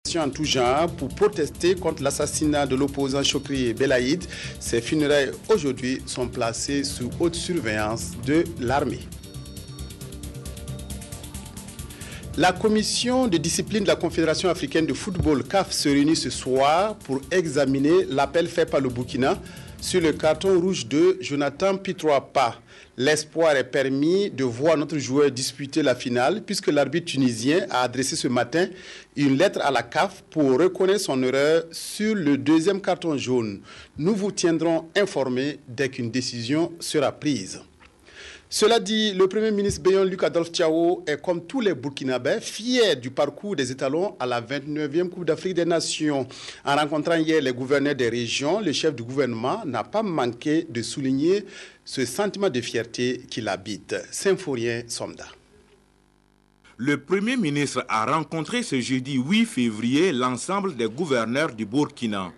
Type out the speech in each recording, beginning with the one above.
En tout genre pour protester contre l'assassinat de l'opposant Chokri Belaïd. Ces funérailles aujourd'hui sont placées sous haute surveillance de l'armée. La commission de discipline de la Confédération africaine de football CAF se réunit ce soir pour examiner l'appel fait par le Burkina sur le carton rouge de Jonathan Pitroapa. L'espoir est permis de voir notre joueur disputer la finale puisque l'arbitre tunisien a adressé ce matin une lettre à la CAF pour reconnaître son erreur sur le deuxième carton jaune. Nous vous tiendrons informés dès qu'une décision sera prise. Cela dit, le Premier ministre Béyon Luc Adolphe Thiaw est, comme tous les Burkinabés, fier du parcours des étalons à la 29e Coupe d'Afrique des Nations. En rencontrant hier les gouverneurs des régions, le chef du gouvernement n'a pas manqué de souligner ce sentiment de fierté qui l'habite. Symphorien Somda. Le Premier ministre a rencontré ce jeudi 8 février l'ensemble des gouverneurs du Burkina.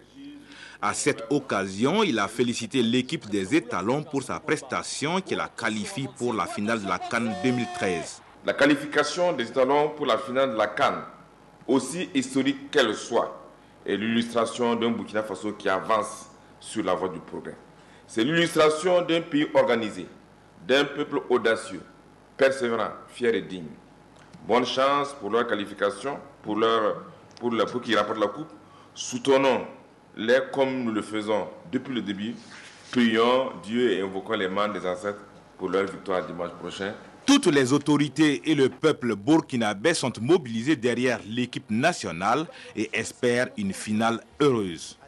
À cette occasion, il a félicité l'équipe des étalons pour sa prestation qui la qualifie pour la finale de la CAN 2013. La qualification des étalons pour la finale de la CAN, aussi historique qu'elle soit, est l'illustration d'un Burkina Faso qui avance sur la voie du progrès. C'est l'illustration d'un pays organisé, d'un peuple audacieux, persévérant, fier et digne. Bonne chance pour leur qualification, pour qu'ils remportent la coupe. Soutenons-les comme nous le faisons depuis le début. Prions Dieu et invoquons les mains des ancêtres pour leur victoire dimanche prochain. Toutes les autorités et le peuple burkinabé sont mobilisés derrière l'équipe nationale et espèrent une finale heureuse.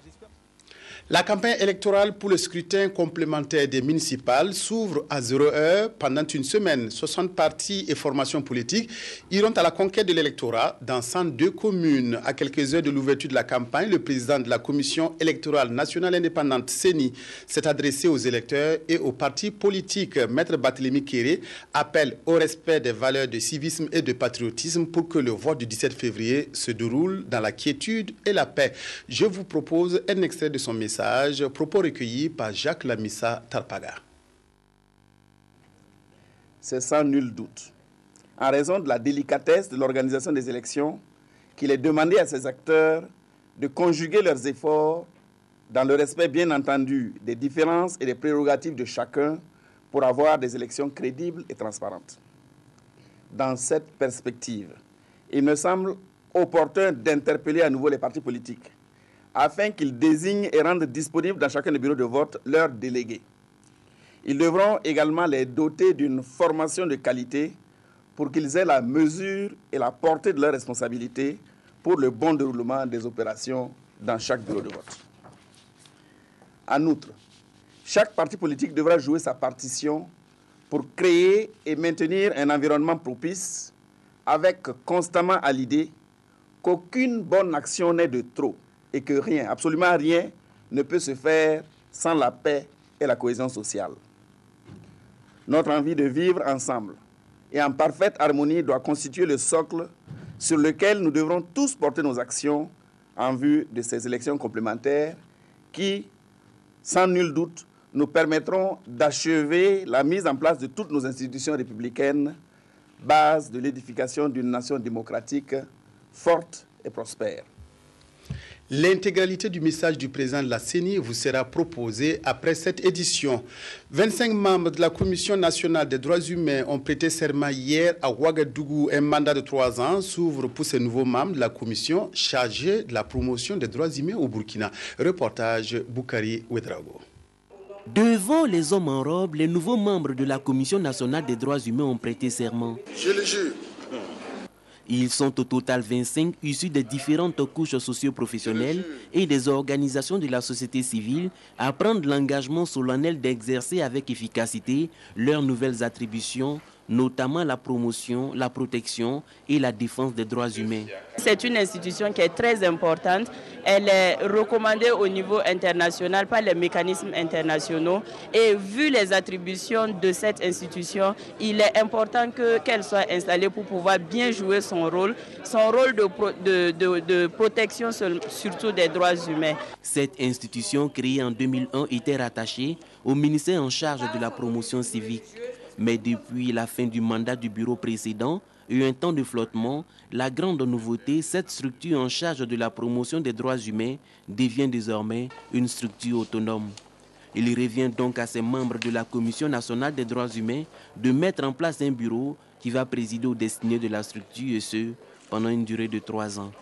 La campagne électorale pour le scrutin complémentaire des municipales s'ouvre à 0 heure pendant une semaine. 60 partis et formations politiques iront à la conquête de l'électorat dans 102 communes. À quelques heures de l'ouverture de la campagne, le président de la Commission électorale nationale indépendante, CENI, s'est adressé aux électeurs et aux partis politiques. Maître Barthélémy Kéré appelle au respect des valeurs de civisme et de patriotisme pour que le vote du 17 février se déroule dans la quiétude et la paix. Je vous propose un extrait de son message. Propos recueillis par Jacques Lamissa Tarpaga. C'est sans nul doute, en raison de la délicatesse de l'organisation des élections, qu'il est demandé à ces acteurs de conjuguer leurs efforts dans le respect bien entendu des différences et des prérogatives de chacun pour avoir des élections crédibles et transparentes. Dans cette perspective, il me semble opportun d'interpeller à nouveau les partis politiques afin qu'ils désignent et rendent disponibles dans chacun des bureaux de vote leurs délégués. Ils devront également les doter d'une formation de qualité pour qu'ils aient la mesure et la portée de leurs responsabilités pour le bon déroulement des opérations dans chaque bureau de vote. En outre, chaque parti politique devra jouer sa partition pour créer et maintenir un environnement propice avec constamment à l'idée qu'aucune bonne action n'est de trop et que rien, absolument rien, ne peut se faire sans la paix et la cohésion sociale. Notre envie de vivre ensemble et en parfaite harmonie doit constituer le socle sur lequel nous devrons tous porter nos actions en vue de ces élections complémentaires qui, sans nul doute, nous permettront d'achever la mise en place de toutes nos institutions républicaines, base de l'édification d'une nation démocratique forte et prospère. L'intégralité du message du président de la CENI vous sera proposée après cette édition. 25 membres de la Commission nationale des droits humains ont prêté serment hier à Ouagadougou. Un mandat de 3 ans s'ouvre pour ces nouveaux membres de la commission chargée de la promotion des droits humains au Burkina. Reportage Boukari Ouedraogo. Devant les hommes en robe, les nouveaux membres de la Commission nationale des droits humains ont prêté serment. Je le jure. Ils sont au total 25 issus des différentes couches socio-professionnelles et des organisations de la société civile à prendre l'engagement solennel d'exercer avec efficacité leurs nouvelles attributions, notamment la promotion, la protection et la défense des droits humains. C'est une institution qui est très importante. Elle est recommandée au niveau international par les mécanismes internationaux. Et vu les attributions de cette institution, il est important qu'elle soit installée pour pouvoir bien jouer son rôle de protection surtout des droits humains. Cette institution créée en 2001 était rattachée au ministère en charge de la promotion civique. Mais depuis la fin du mandat du bureau précédent, et un temps de flottement, la grande nouveauté, cette structure en charge de la promotion des droits humains devient désormais une structure autonome. Il revient donc à ces membres de la Commission nationale des droits humains de mettre en place un bureau qui va présider aux destinées de la structure et ce, pendant une durée de 3 ans.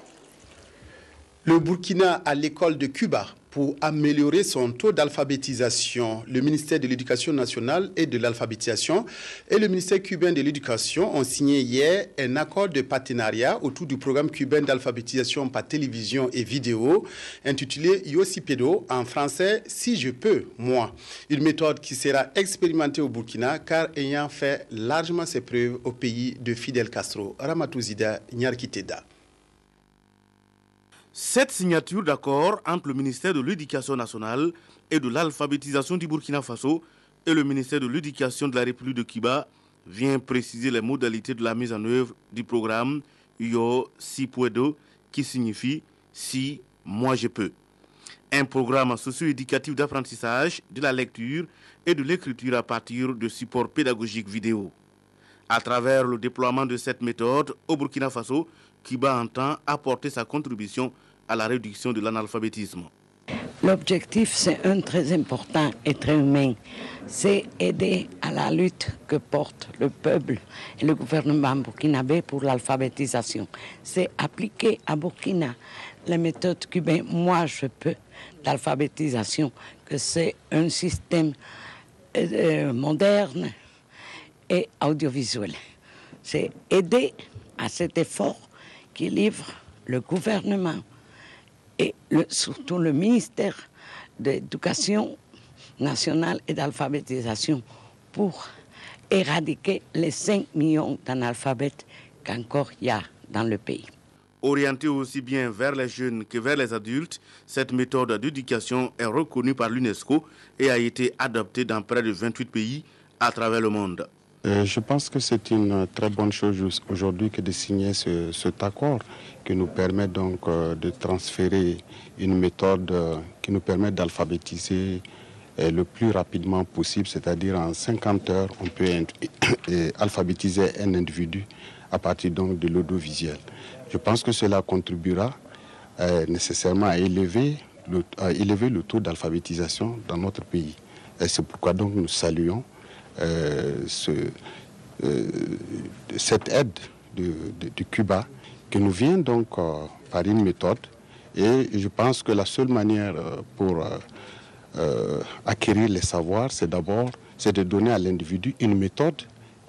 Le Burkina à l'école de Cuba pour améliorer son taux d'alphabétisation. Le ministère de l'Éducation nationale et de l'alphabétisation et le ministère cubain de l'Éducation ont signé hier un accord de partenariat autour du programme cubain d'alphabétisation par télévision et vidéo intitulé Yo Si Puedo, en français Si je peux, moi. Une méthode qui sera expérimentée au Burkina car ayant fait largement ses preuves au pays de Fidel Castro. Ramatou Zida Nyarkiteda. Cette signature d'accord entre le ministère de l'Éducation nationale et de l'alphabétisation du Burkina Faso et le ministère de l'Éducation de la République de Cuba vient préciser les modalités de la mise en œuvre du programme Yo Si Puedo, qui signifie Si moi je peux. Un programme socio-éducatif d'apprentissage de la lecture et de l'écriture à partir de supports pédagogiques vidéo. À travers le déploiement de cette méthode au Burkina Faso, Cuba entend apporter sa contribution à la réduction de l'analphabétisme. L'objectif, c'est un très important et très humain. C'est aider à la lutte que porte le peuple et le gouvernement burkinabé pour l'alphabétisation. C'est appliquer à Burkina les méthodes cubaines, moi je peux, d'alphabétisation, que c'est un système moderne et audiovisuel. C'est aider à cet effort qui livre le gouvernement et surtout le ministère de l'Éducation nationale et d'alphabétisation pour éradiquer les 5 millions d'analphabètes qu'encore il y a dans le pays. Orientée aussi bien vers les jeunes que vers les adultes, cette méthode d'éducation est reconnue par l'UNESCO et a été adoptée dans près de 28 pays à travers le monde. Je pense que c'est une très bonne chose aujourd'hui que de signer cet accord qui nous permet donc de transférer une méthode qui nous permet d'alphabétiser le plus rapidement possible, c'est-à-dire en 50 heures, on peut alphabétiser un individu à partir donc de l'audiovisuel. Je pense que cela contribuera nécessairement à élever le taux d'alphabétisation dans notre pays. Et c'est pourquoi donc nous saluons cette aide de Cuba qui nous vient donc par une méthode, et je pense que la seule manière pour acquérir les savoirs, c'est de donner à l'individu une méthode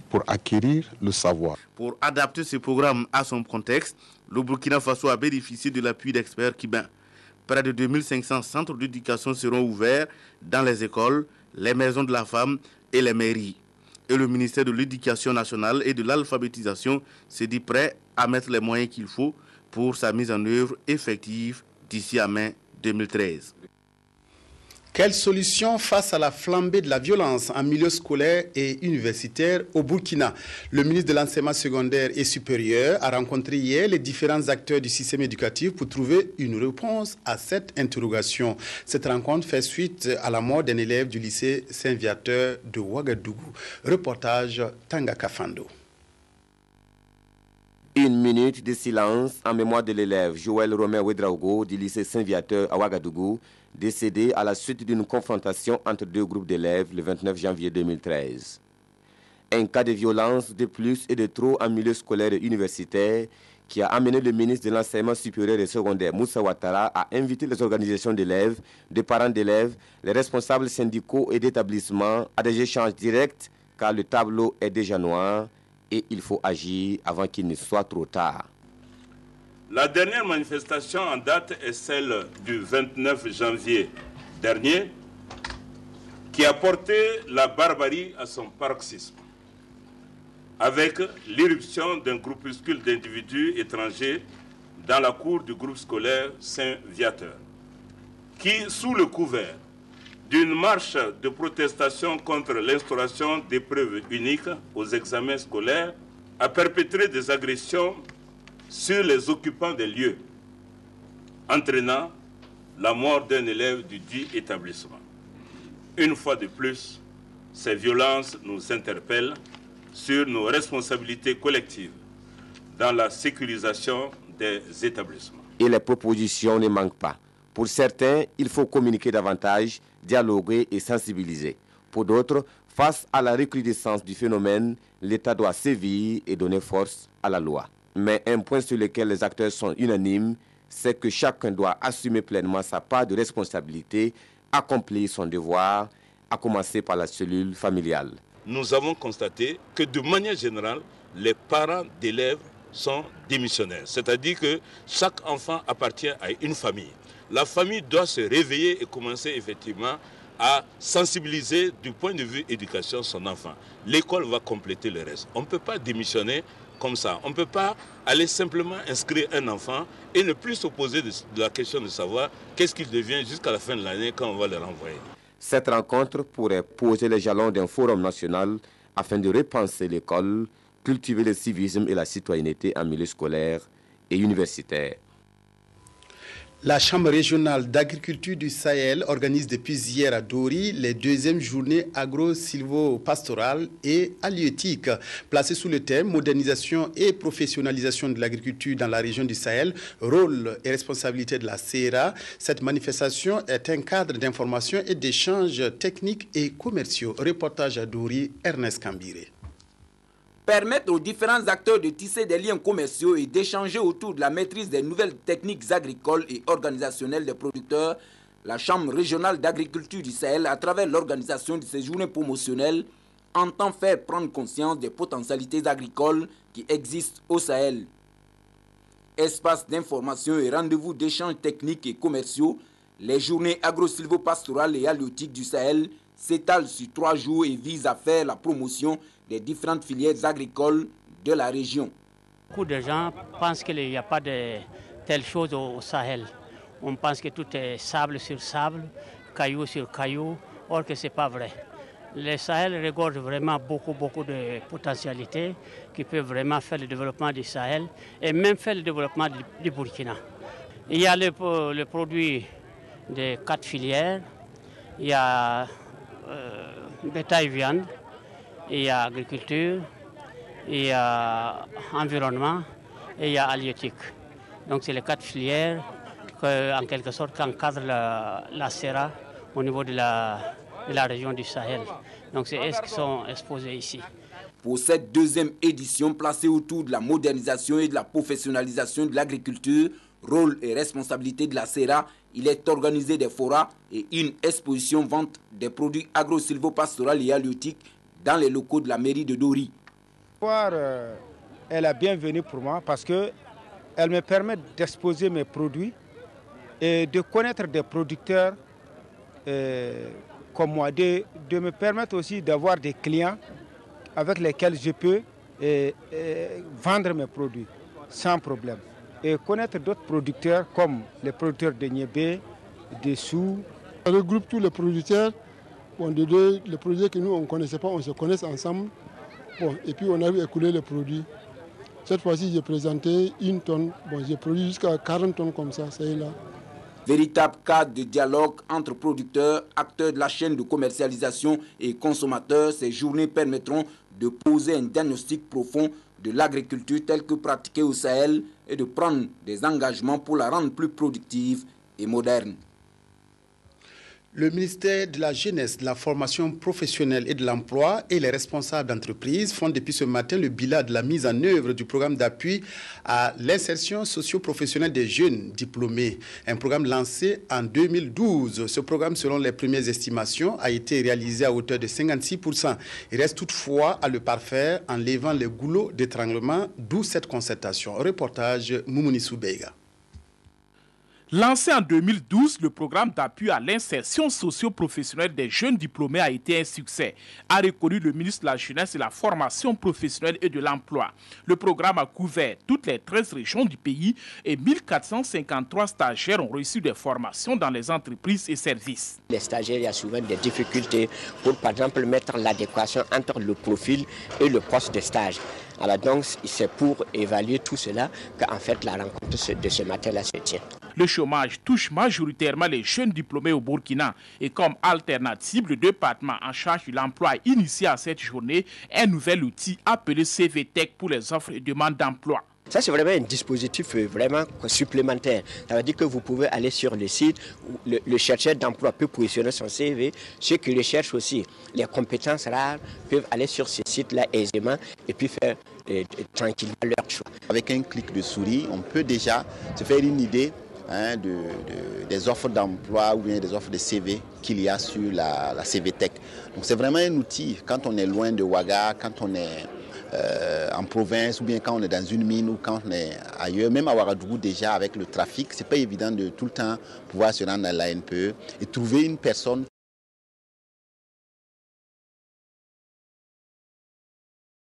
pour acquérir le savoir. Pour adapter ce programme à son contexte, le Burkina Faso a bénéficié de l'appui d'experts cubains. Près de 2500 centres d'éducation seront ouverts dans les écoles, les maisons de la femme et les mairies. Et le ministère de l'Éducation nationale et de l'alphabétisation s'est dit prêt à mettre les moyens qu'il faut pour sa mise en œuvre effective d'ici à mai 2013. Quelle solution face à la flambée de la violence en milieu scolaire et universitaire au Burkina? Le ministre de l'Enseignement secondaire et supérieur a rencontré hier les différents acteurs du système éducatif pour trouver une réponse à cette interrogation. Cette rencontre fait suite à la mort d'un élève du lycée Saint-Viateur de Ouagadougou. Reportage Tanga Kafando. Une minute de silence en mémoire de l'élève Joël Romain Ouedraogo du lycée Saint-Viateur à Ouagadougou, décédé à la suite d'une confrontation entre deux groupes d'élèves le 29 janvier 2013. Un cas de violence de plus et de trop en milieu scolaire et universitaire qui a amené le ministre de l'Enseignement supérieur et secondaire, Moussa Ouattara, à inviter les organisations d'élèves, des parents d'élèves, les responsables syndicaux et d'établissements à des échanges directs car le tableau est déjà noir et il faut agir avant qu'il ne soit trop tard. La dernière manifestation en date est celle du 29 janvier dernier, qui a porté la barbarie à son paroxysme, avec l'irruption d'un groupuscule d'individus étrangers dans la cour du groupe scolaire Saint-Viateur, qui, sous le couvert d'une marche de protestation contre l'instauration d'épreuves uniques aux examens scolaires, a perpétré des agressions sur les occupants des lieux, entraînant la mort d'un élève du dit établissement. Une fois de plus, ces violences nous interpellent sur nos responsabilités collectives dans la sécurisation des établissements. Et les propositions ne manquent pas. Pour certains, il faut communiquer davantage, dialoguer et sensibiliser. Pour d'autres, face à la recrudescence du phénomène, l'État doit sévir et donner force à la loi. Mais un point sur lequel les acteurs sont unanimes, c'est que chacun doit assumer pleinement sa part de responsabilité, accomplir son devoir, à commencer par la cellule familiale. Nous avons constaté que de manière générale, les parents d'élèves sont démissionnaires. C'est-à-dire que chaque enfant appartient à une famille. La famille doit se réveiller et commencer effectivement à sensibiliser du point de vue éducation son enfant. L'école va compléter le reste. On ne peut pas démissionner comme ça. On ne peut pas aller simplement inscrire un enfant et ne plus se poser de la question de savoir qu'est-ce qu'il devient jusqu'à la fin de l'année quand on va le renvoyer. Cette rencontre pourrait poser les jalons d'un forum national afin de repenser l'école, cultiver le civisme et la citoyenneté en milieu scolaire et universitaire. La Chambre régionale d'agriculture du Sahel organise depuis hier à Dori les deuxièmes journées agro-silvo-pastorales et halieutiques. Placées sous le thème modernisation et professionnalisation de l'agriculture dans la région du Sahel, rôle et responsabilité de la CERA, cette manifestation est un cadre d'information et d'échanges techniques et commerciaux. Reportage à Dori, Ernest Kambiré. Permettre aux différents acteurs de tisser des liens commerciaux et d'échanger autour de la maîtrise des nouvelles techniques agricoles et organisationnelles des producteurs, la Chambre régionale d'agriculture du Sahel, à travers l'organisation de ces journées promotionnelles, entend faire prendre conscience des potentialités agricoles qui existent au Sahel. Espace d'information et rendez-vous d'échanges techniques et commerciaux, les journées agro-silvopastorales et halieutiques du Sahel s'étalent sur 3 jours et visent à faire la promotion des différentes filières agricoles de la région. Beaucoup de gens pensent qu'il n'y a pas de telle chose au Sahel. On pense que tout est sable sur sable, caillou sur caillou, or que ce n'est pas vrai. Le Sahel regorge vraiment beaucoup de potentialités qui peuvent vraiment faire le développement du Sahel et même faire le développement du Burkina. Il y a le produit de 4 filières, il y a bétail viande, il y a agriculture, il y a environnement et il y a halieutique. Donc c'est les 4 filières en quelque sorte qu'encadre la CERA au niveau de la région du Sahel. Donc c'est elles qui sont exposées ici. Pour cette deuxième édition placée autour de la modernisation et de la professionnalisation de l'agriculture, rôle et responsabilité de la CERA, il est organisé des forats et une exposition vente des produits agro-silvopastoraux et halieutiques dans les locaux de la mairie de Dori. Elle est bienvenue pour moi parce qu'elle me permet d'exposer mes produits et de connaître des producteurs comme moi, de me permettre aussi d'avoir des clients avec lesquels je peux vendre mes produits sans problème. Et connaître d'autres producteurs comme les producteurs de niébé, de sous. On regroupe tous les producteurs. Bon, les produits que nous on ne connaissait pas, on se connaît ensemble. Bon, et puis on a écoulé les produits. Cette fois-ci, j'ai présenté 1 tonne. Bon, j'ai produit jusqu'à 40 tonnes comme ça, c'est là. Véritable cadre de dialogue entre producteurs, acteurs de la chaîne de commercialisation et consommateurs, ces journées permettront de poser un diagnostic profond de l'agriculture telle que pratiquée au Sahel et de prendre des engagements pour la rendre plus productive et moderne. Le ministère de la Jeunesse, de la Formation professionnelle et de l'Emploi et les responsables d'entreprises font depuis ce matin le bilan de la mise en œuvre du programme d'appui à l'insertion socio-professionnelle des jeunes diplômés. Un programme lancé en 2012. Ce programme, selon les premières estimations, a été réalisé à hauteur de 56%. Il reste toutefois à le parfaire en levant les goulots d'étranglement, d'où cette concertation. Reportage Moumouni Soubeiga. Lancé en 2012, le programme d'appui à l'insertion socio-professionnelle des jeunes diplômés a été un succès, a reconnu le ministre de la Jeunesse et la Formation professionnelle et de l'Emploi. Le programme a couvert toutes les 13 régions du pays et 1453 stagiaires ont reçu des formations dans les entreprises et services. Les stagiaires, il y a souvent des difficultés pour, par exemple, mettre l'adéquation entre le profil et le poste de stage. Alors donc, c'est pour évaluer tout cela qu'en fait la rencontre de ce matin-là se tient. Le chômage touche majoritairement les jeunes diplômés au Burkina et comme alternative, le département en charge de l'emploi a initié à cette journée un nouvel outil appelé CVTech pour les offres et demandes d'emploi. Ça, c'est vraiment un dispositif vraiment supplémentaire. Ça veut dire que vous pouvez aller sur le site, où le chercheur d'emploi peut positionner son CV. Ceux qui recherchent aussi les compétences rares peuvent aller sur ce site-là aisément et puis faire tranquillement leur choix. Avec un clic de souris, on peut déjà se faire une idée des offres d'emploi ou bien des offres de CV qu'il y a sur la CVTech. Donc c'est vraiment un outil quand on est loin de Ouaga, quand on est en province ou bien quand on est dans une mine ou quand on est ailleurs. Même à Ouagadougou déjà avec le trafic, c'est pas évident de tout le temps pouvoir se rendre à l'ANPE et trouver une personne